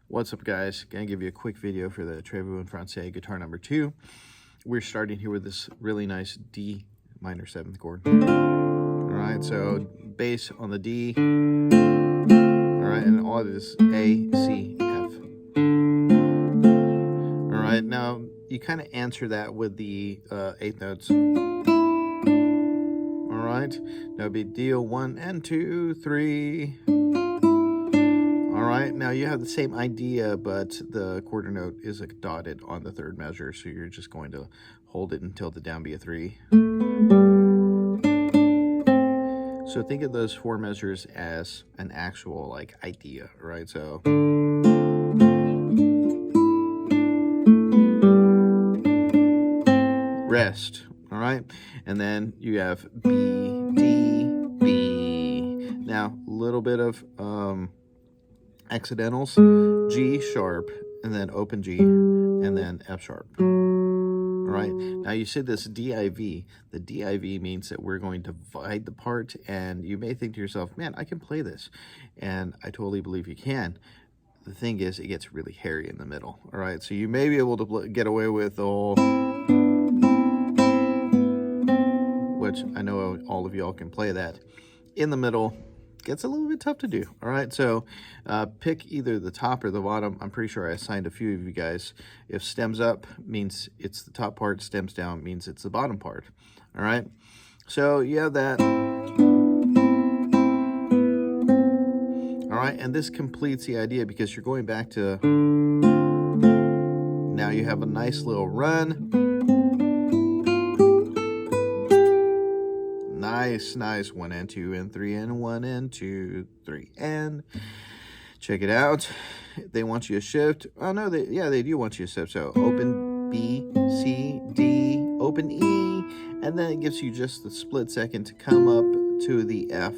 What's up, guys? Gonna give you a quick video for the Treize en Français guitar number 2. We're starting here with this really nice D minor 7th chord. Alright, so bass on the D. Alright, and all this A, C, F. Alright, now you kind of answer that with the 8th notes. Alright, no big deal. 1 and 2, 3. Alright, now you have the same idea, but the quarter note is dotted on the 3rd measure, so you're just going to hold it until the down be a 3. So think of those 4 measures as an actual idea, right? So rest, all right? And then you have B, D, B. Now, a little bit of accidentals, G sharp, and then open G, and then F sharp. All right, now you see this div. The div means that we're going to divide the part, and you may think to yourself, man, I can play this. And I totally believe you can. The thing is, it gets really hairy in the middle. All right, so you may be able to get away with the whole, which I know all of y'all can play that. In the middle, gets a little bit tough to do. All right, so pick either the top or the bottom. I'm pretty sure I assigned a few of you guys. If stems up means it's the top part, stems down means it's the bottom part. All right, so you have that. All right, and this completes the idea because you're going back to, now you have a nice little run. Nice, 1 and 2 and 3 and 1 and 2, 3 and. Check it out. They want you to shift. Oh no, they do want you to shift. So open B, C, D, open E, and then it gives you just the split second to come up to the F.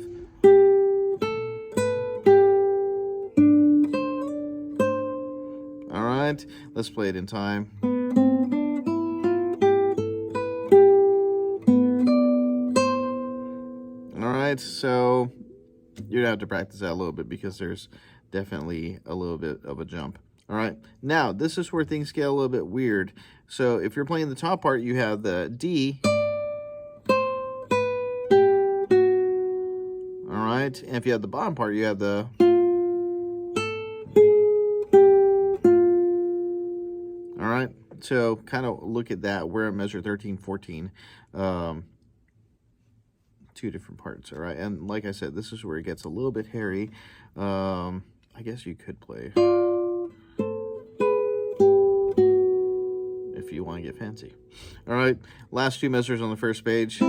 All right, let's play it in time. Alright, so you're gonna have to practice that a little bit because there's definitely a little bit of a jump. Alright, now this is where things get a little bit weird. So if you're playing the top part, you have the D. Alright, and if you have the bottom part, you have the. Alright, so kind of look at that. We're at measure 13, 14. 2 different parts. All right, and like I said, this is where it gets a little bit hairy. I guess you could play if you want to get fancy. All right, last 2 measures on the first page.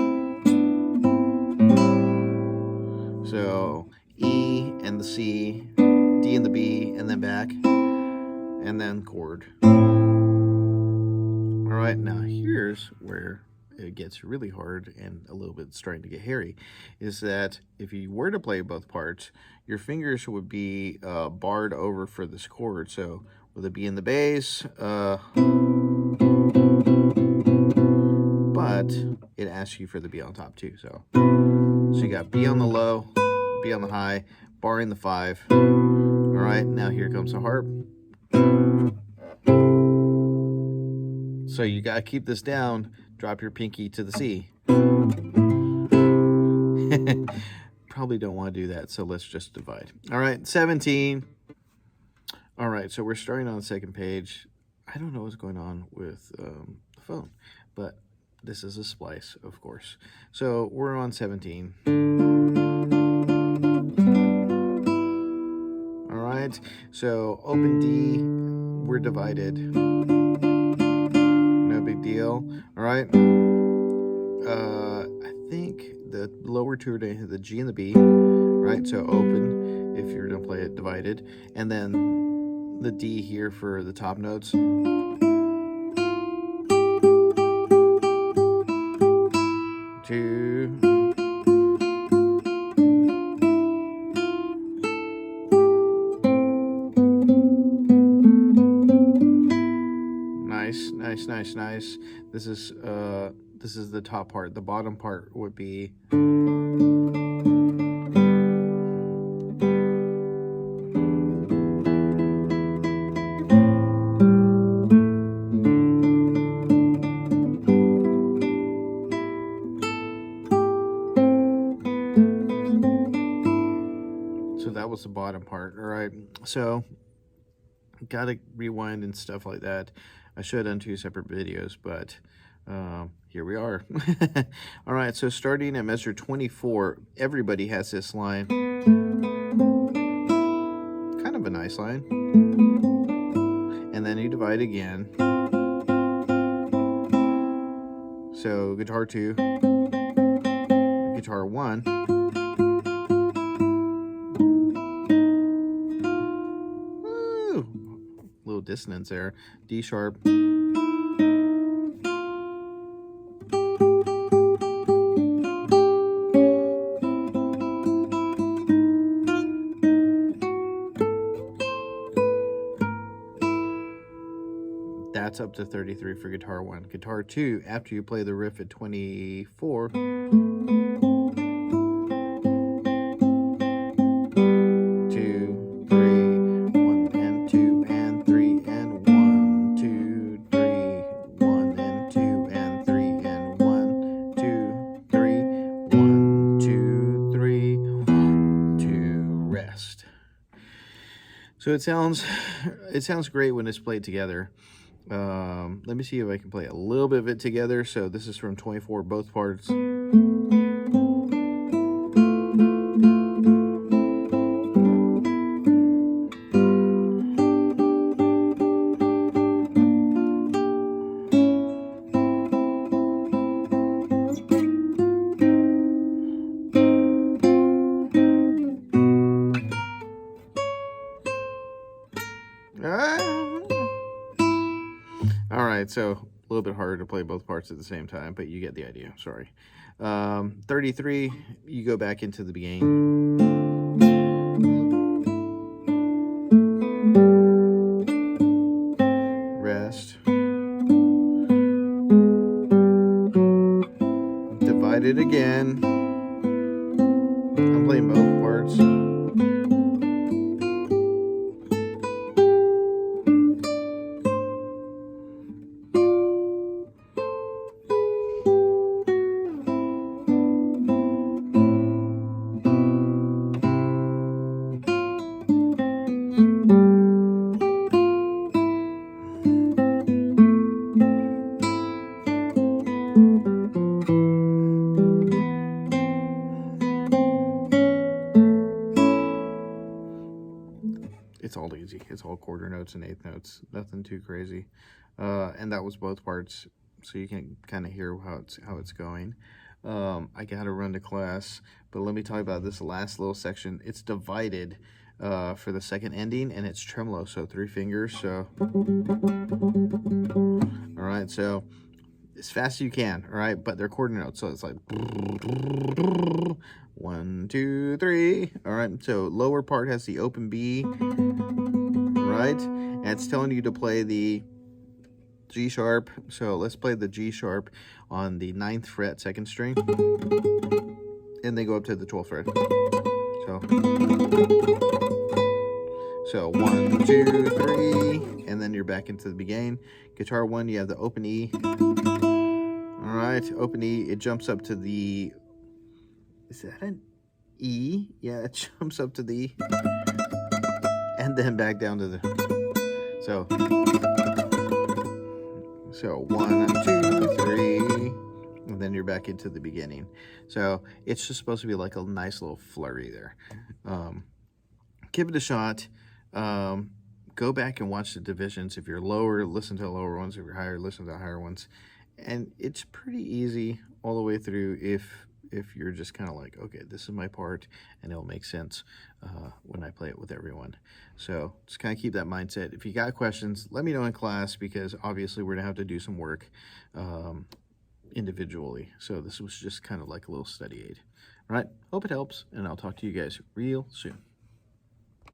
So E and the C, D and the B, and then back, and then chord. All right, now here's where it gets really hard and a little bit starting to get hairy, is that if you were to play both parts, your fingers would be barred over for this chord. So with a B in the bass, but it asks you for the B on top too. So you got B on the low, B on the high, barring the 5. All right, now here comes the harp. So you got to keep this down. Drop your pinky to the C. Probably don't want to do that, so let's just divide. All right, 17. All right, so we're starting on the 2nd page. I don't know what's going on with the phone, but this is a splice, of course. So we're on 17. All right, so open D, we're divided. Big deal. All right, I think the lower 2 are the G and the B, right? So open if you're gonna play it divided, and then the D here for the top notes. 2. Nice. This is the top part. The bottom part would be. So gotta rewind and stuff like that. I should have done 2 separate videos, but here we are. All right, so starting at measure 24, everybody has this line. Kind of a nice line. And then you divide again. So guitar 2, guitar 1. Woo! Little dissonance there. D sharp. That's up to 33 for guitar 1. Guitar 2, after you play the riff at 24, 2, 3, 1 and 2 and 3 and 1, 2, 3, 1 and 2 and 3 and 1, 2, 3, 1, 2, 3, 1, 2, rest. So it sounds great when it's played together. Let me see if I can play a little bit of it together. So this is from 24, both parts. All right, so a little bit harder to play both parts at the same time, but you get the idea. Sorry. 33, you go back into the beginning. Rest. Divide it again. I'm playing both parts. It's all easy. It's all quarter notes and eighth notes. Nothing too crazy. And that was both parts, so you can kind of hear how it's going. I gotta run to class, but let me talk about this last little section. It's divided for the second ending, and it's tremolo, so 3 fingers. So, all right, so as fast as you can, all right, but they're quarter notes, so it's like 1, 2, 3. All right, so lower part has the open B, right, and it's telling you to play the G sharp. So let's play the G sharp on the 9th fret, 2nd string, and then go up to the 12th fret. So 1, 2, 3, and then you're back into the beginning. Guitar 1, you have the open E. All right, open E, it jumps up to the, is that an E? Yeah, it jumps up to the E, and then back down to the, so 1, 2, 3, and then you're back into the beginning. So it's just supposed to be like a nice little flurry there. Give it a shot. Go back and watch the divisions. If you're lower, listen to the lower ones. If you're higher, listen to the higher ones. And it's pretty easy all the way through if you're just kind of like, okay, this is my part, and it'll make sense when I play it with everyone. So just kind of keep that mindset. If you got questions, let me know in class, because obviously we're going to have to do some work individually. So this was just kind of like a little study aid. All right, hope it helps, and I'll talk to you guys real soon.